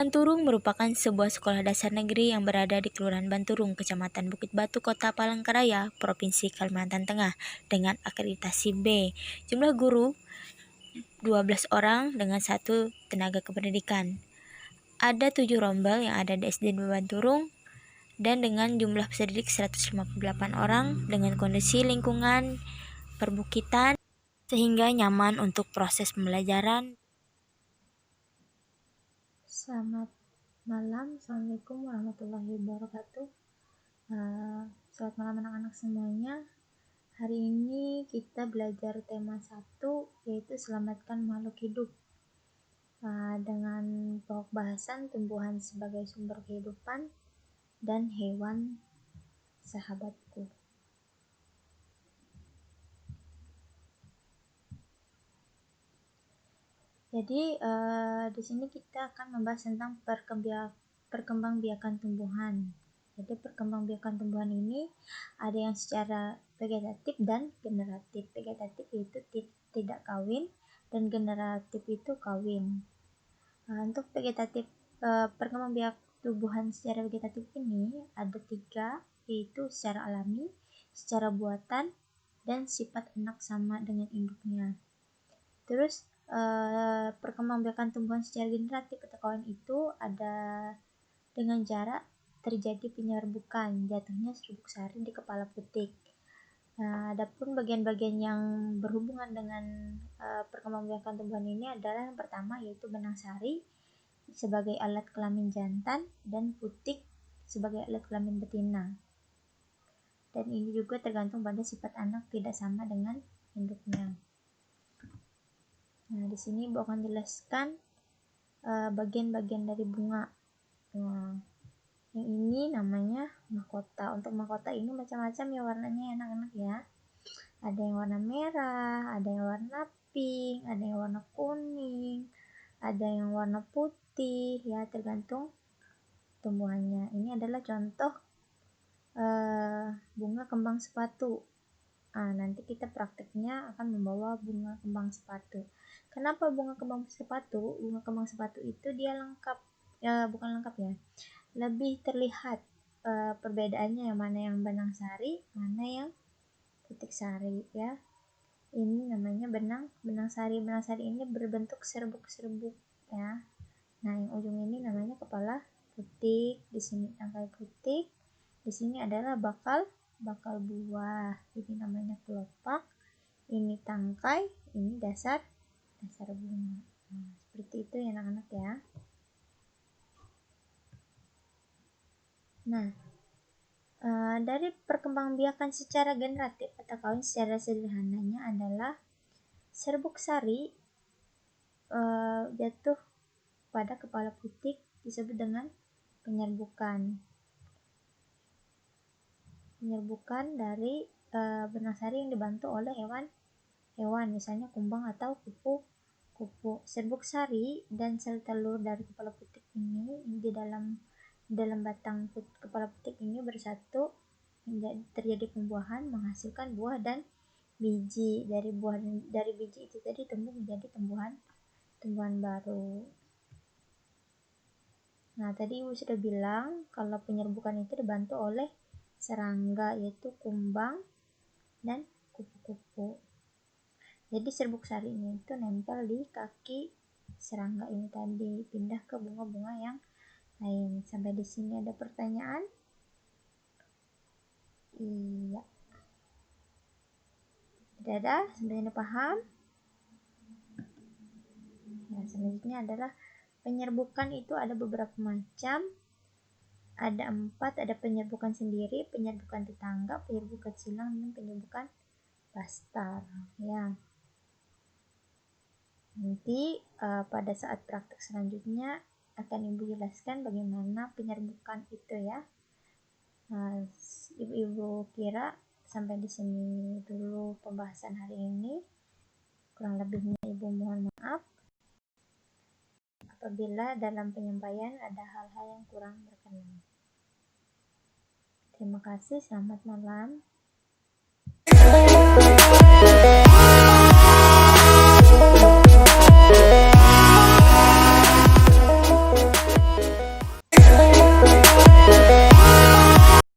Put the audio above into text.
Banturung merupakan sebuah sekolah dasar negeri yang berada di Kelurahan Banturung, Kecamatan Bukit Batu, Kota Palangkaraya, Provinsi Kalimantan Tengah, dengan akreditasi B. Jumlah guru 12 orang dengan 1 tenaga kependidikan. Ada 7 rombel yang ada di SD Banturung dan dengan jumlah peserta didik 158 orang dengan kondisi lingkungan perbukitan sehingga nyaman untuk proses pembelajaran. Selamat malam, Assalamualaikum warahmatullahi wabarakatuh. Selamat malam anak-anak semuanya. Hari ini kita belajar tema 1, yaitu selamatkan makhluk hidup, dengan pokok bahasan tumbuhan sebagai sumber kehidupan dan hewan sahabatku. Jadi di sini kita akan membahas tentang perkembangbiakan tumbuhan. Jadi perkembangbiakan tumbuhan ini ada yang secara vegetatif dan generatif. Vegetatif itu tidak kawin dan generatif itu kawin. Untuk vegetatif, perkembangbiakan tumbuhan secara vegetatif ini ada 3, yaitu secara alami, secara buatan, dan sifat anak sama dengan induknya. Terus perkembangbiakan tumbuhan secara generatif atau kawan itu ada dengan jarak terjadi penyerbukan, jatuhnya serbuk sari di kepala putik. Adapun bagian-bagian yang berhubungan dengan perkembangbiakan tumbuhan ini adalah yang pertama yaitu benang sari sebagai alat kelamin jantan dan putik sebagai alat kelamin betina. Dan ini juga tergantung pada sifat anak tidak sama dengan induknya. Nah, di sini Ibu akan jelaskan bagian-bagian dari bunga. Nah, yang ini namanya mahkota. Untuk mahkota ini macam-macam ya warnanya anak-anak ya. Ada yang warna merah, ada yang warna pink, ada yang warna kuning, ada yang warna putih ya, tergantung tumbuhannya. Ini adalah contoh bunga kembang sepatu. Nanti kita prakteknya akan membawa bunga kembang sepatu. Kenapa bunga kembang sepatu? Bunga kembang sepatu itu dia lengkap, bukan lengkap ya, lebih terlihat perbedaannya yang mana yang benang sari, mana yang putik sari ya. Ini namanya benang sari. Benang sari ini berbentuk serbuk-serbuk ya. Nah, yang ujung ini namanya kepala putik, di sini tangkai putik, di sini adalah bakal buah. Ini namanya kelopak, ini tangkai, ini dasar bunga. Nah, seperti itu ya anak-anak ya. Nah, dari perkembangbiakan secara generatif atau kawin secara sederhananya adalah serbuk sari jatuh pada kepala putik disebut dengan penyerbukan dari benang sari yang dibantu oleh hewan misalnya kumbang atau kupu. Serbuk sari dan sel telur dari kepala putik ini di dalam batang kepala putik ini bersatu terjadi pembuahan, menghasilkan buah dan biji. Dari biji itu tadi tumbuh menjadi tumbuhan baru. Nah, tadi Ibu sudah bilang kalau penyerbukan itu dibantu oleh serangga, yaitu kumbang dan kupu-kupu. Jadi serbuk sarinya itu nempel di kaki serangga ini tadi, pindah ke bunga-bunga yang lain. Sampai di sini ada pertanyaan? Iya. Tidak ada? Sampai ini paham? Nah, selanjutnya adalah penyerbukan itu ada beberapa macam. Ada 4, ada penyerbukan sendiri, penyerbukan tetangga, penyerbukan silang, dan penyerbukan bastar ya. Nanti pada saat praktek selanjutnya akan Ibu jelaskan bagaimana penyerbukan itu ya. Ibu kira sampai di sini dulu pembahasan hari ini. Kurang lebihnya Ibu mohon maaf apabila dalam penyampaian ada hal-hal yang kurang berkenan. Terima kasih, selamat malam.